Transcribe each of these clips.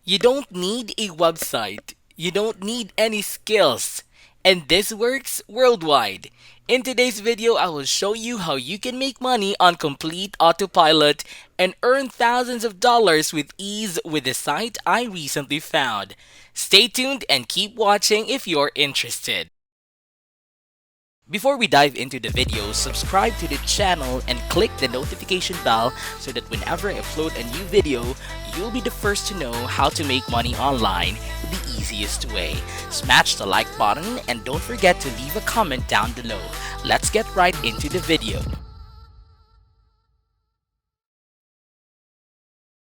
You don't need a website. You don't need any skills. And this works worldwide. In today's video, I will show you how you can make money on complete autopilot and earn thousands of dollars with ease with the site I recently found. Stay tuned and keep watching if you're interested. Before we dive into the video, subscribe to the channel and click the notification bell so that whenever I upload a new video, you'll be the first to know how to make money online the easiest way. Smash the like button and don't forget to leave a comment down below. Let's get right into the video.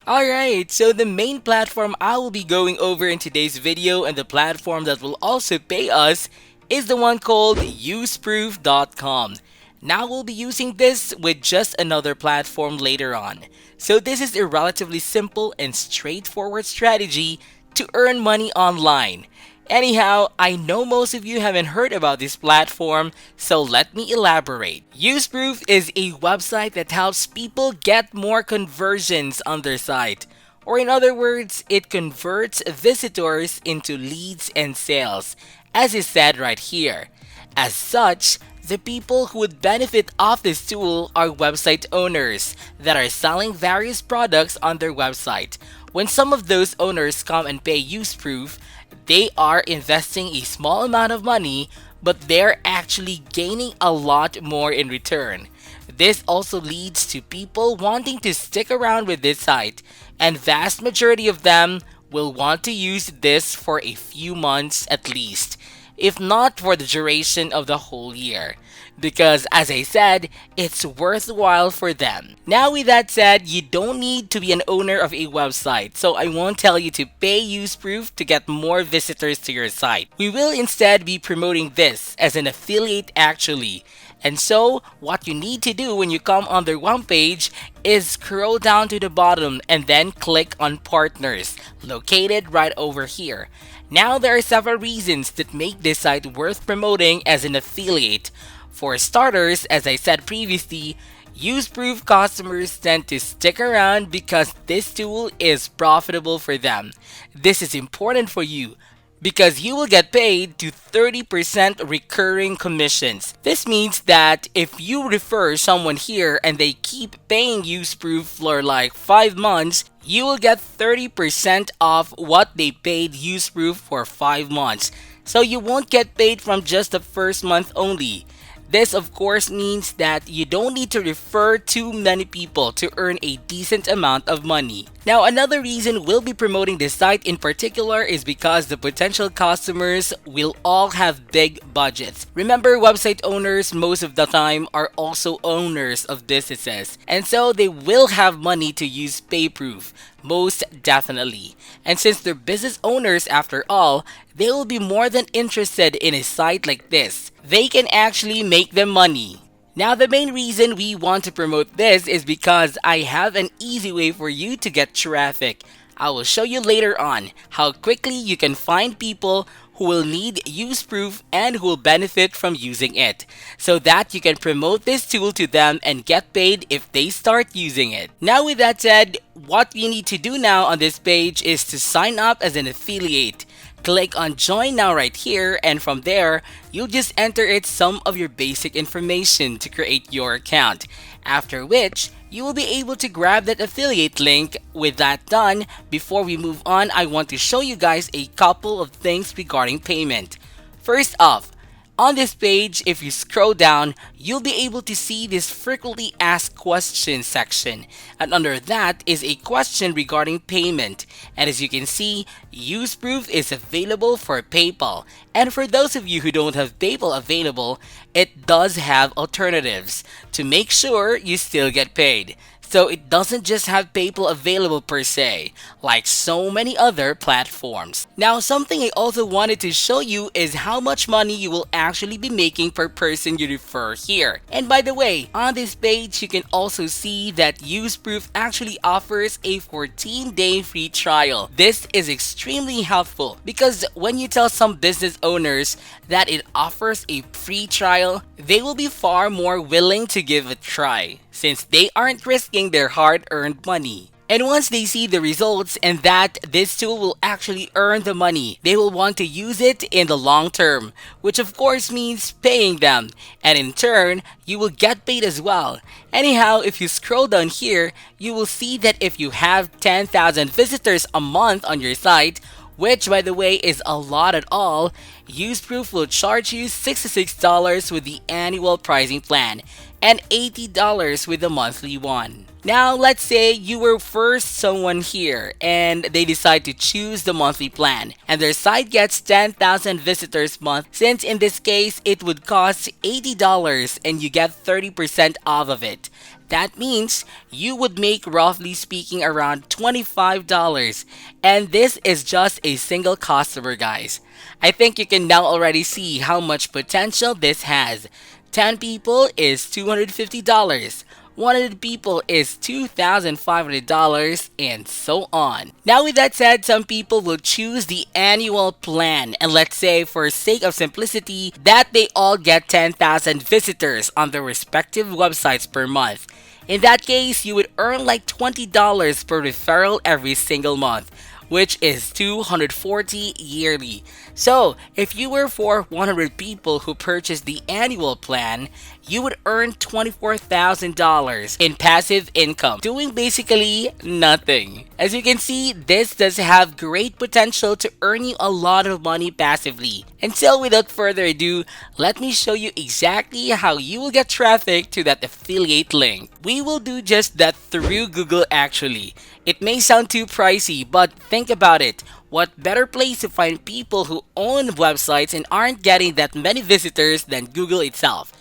Alright, so the main platform I will be going over in today's video and the platform that will also pay us is the one called UseProof.com. Now we'll be using this with just another platform later on. So this is a relatively simple and straightforward strategy to earn money online. Anyhow, I know most of you haven't heard about this platform, so let me elaborate. UseProof is a website that helps people get more conversions on their site. Or in other words, it converts visitors into leads and sales, as is said right here. As such, the people who would benefit off this tool are website owners that are selling various products on their website. When some of those owners come and pay UseProof, they are investing a small amount of money, but they're actually gaining a lot more in return. This also leads to people wanting to stick around with this site, and vast majority of them will want to use this for a few months at least, if not for the duration of the whole year. Because as I said, it's worthwhile for them. Now with that said, you don't need to be an owner of a website, so I won't tell you to pay UseProof to get more visitors to your site. We will instead be promoting this as an affiliate actually. And so, what you need to do when you come on their homepage is scroll down to the bottom and then click on Partners, located right over here. Now there are several reasons that make this site worth promoting as an affiliate. For starters, as I said previously, UseProof customers tend to stick around because this tool is profitable for them. This is important for you because you will get paid to 30% recurring commissions. This means that if you refer someone here and they keep paying UseProof for like 5 months, you will get 30% off what they paid UseProof for 5 months. So you won't get paid from just the first month only. This of course means that you don't need to refer too many people to earn a decent amount of money. Now another reason we'll be promoting this site in particular is because the potential customers will all have big budgets. Remember, website owners most of the time are also owners of businesses, and so they will have money to use PayProof. Most definitely. And since they're business owners after all, they will be more than interested in a site like this. They can actually make them money. Now the main reason we want to promote this is because I have an easy way for you to get traffic. I will show you later on how quickly you can find people who will need UseProof and who will benefit from using it, so that you can promote this tool to them and get paid if they start using it. Now with that said, what you need to do now on this page is to sign up as an affiliate. Click on join now right here, and from there, you'll just enter in some of your basic information to create your account. After which, you will be able to grab that affiliate link. With that done, before we move on, I want to show you guys a couple of things regarding payment. First off, on this page, if you scroll down, you'll be able to see this frequently asked questions section. And under that is a question regarding payment. And as you can see, UseProof is available for PayPal. And for those of you who don't have PayPal available, it does have alternatives to make sure you still get paid. So it doesn't just have PayPal available per se, like so many other platforms. Now something I also wanted to show you is how much money you will actually be making per person you refer here. And by the way, on this page you can also see that UseProof actually offers a 14-day free trial. This is extremely helpful because when you tell some business owners that it offers a free trial, they will be far more willing to give it a try, since they aren't risking their hard-earned money. And once they see the results and that this tool will actually earn the money, they will want to use it in the long term, which of course means paying them. And in turn, you will get paid as well. Anyhow, if you scroll down here, you will see that if you have 10,000 visitors a month on your site, which by the way is a lot at all, UseProof will charge you $66 with the annual pricing plan and $80 with the monthly one. Now, let's say you were first someone here and they decide to choose the monthly plan and their site gets 10,000 visitors month, since in this case it would cost $80 and you get 30% off of it. That means you would make roughly speaking around $25. And this is just a single customer, guys. I think you can now already see how much potential this has. 10 people is $250. 100 people is $2,500 and so on. Now with that said, some people will choose the annual plan and let's say for sake of simplicity that they all get 10,000 visitors on their respective websites per month. In that case, you would earn like $20 per referral every single month, which is $240 yearly. So, if you were for 100 people who purchased the annual plan, you would earn $24,000 in passive income, doing basically nothing. As you can see, this does have great potential to earn you a lot of money passively. And so without further ado, let me show you exactly how you will get traffic to that affiliate link. We will do just that through Google actually. It may sound too pricey, but think about it. What better place to find people who own websites and aren't getting that many visitors than Google itself?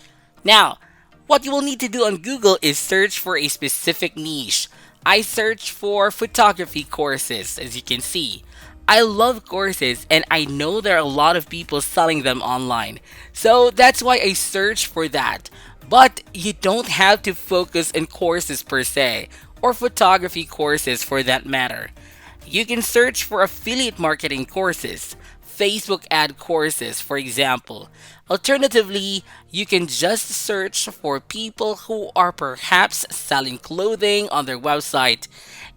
Now, what you will need to do on Google is search for a specific niche. I search for photography courses, as you can see. I love courses and I know there are a lot of people selling them online. So that's why I search for that. But you don't have to focus on courses per se, or photography courses for that matter. You can search for affiliate marketing courses, Facebook ad courses, for example. Alternatively, you can just search for people who are perhaps selling clothing on their website.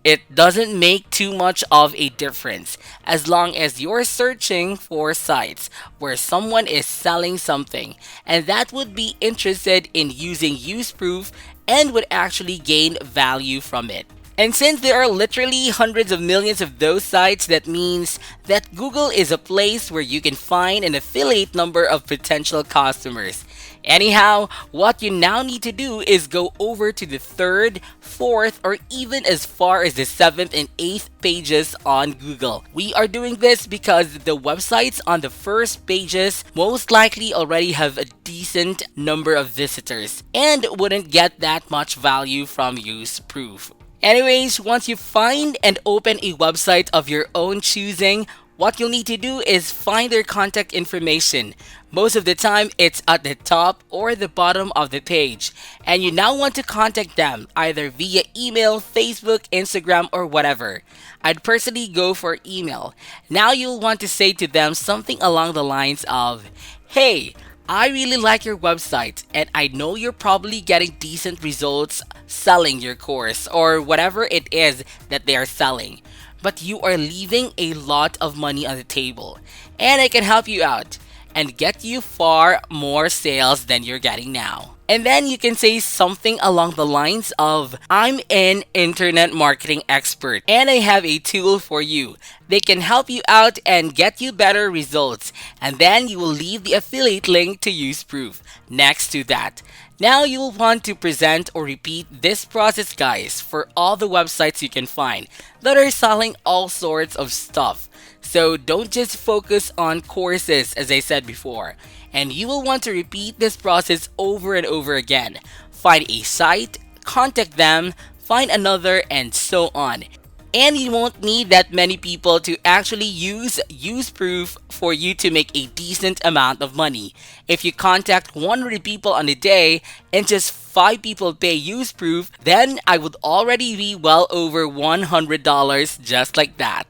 It doesn't make too much of a difference as long as you're searching for sites where someone is selling something and that would be interested in using UseProof and would actually gain value from it. And since there are literally hundreds of millions of those sites, that means that Google is a place where you can find an affiliate number of potential customers. Anyhow, what you now need to do is go over to the third, fourth, or even as far as the seventh and eighth pages on Google. We are doing this because the websites on the first pages most likely already have a decent number of visitors and wouldn't get that much value from UseProof. Anyways, once you find and open a website of your own choosing, what you'll need to do is find their contact information. Most of the time, it's at the top or the bottom of the page. And you now want to contact them either via email, Facebook, Instagram, or whatever. I'd personally go for email. Now you'll want to say to them something along the lines of, "Hey, I really like your website and I know you're probably getting decent results selling your course or whatever it is that they are selling. But you are leaving a lot of money on the table and I can help you out and get you far more sales than you're getting now." And then you can say something along the lines of, "I'm an internet marketing expert and I have a tool for you. They can help you out and get you better results." And then you will leave the affiliate link to UseProof next to that. Now you will want to present or repeat this process, guys, for all the websites you can find that are selling all sorts of stuff. So don't just focus on courses, as I said before. And you will want to repeat this process over and over again. Find a site, contact them, find another, and so on. And you won't need that many people to actually use UseProof for you to make a decent amount of money. If you contact 100 people on a day and just 5 people pay UseProof, then I would already be well over $100 just like that.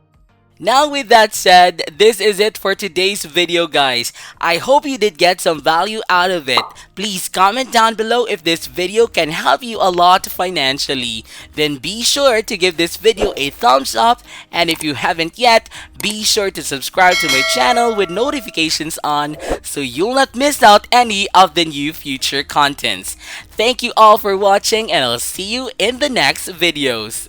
Now with that said, this is it for today's video, guys. I hope you did get some value out of it. Please comment down below if this video can help you a lot financially. Then be sure to give this video a thumbs up, and if you haven't yet, be sure to subscribe to my channel with notifications on so you'll not miss out any of the new future contents. Thank you all for watching, and I'll see you in the next videos.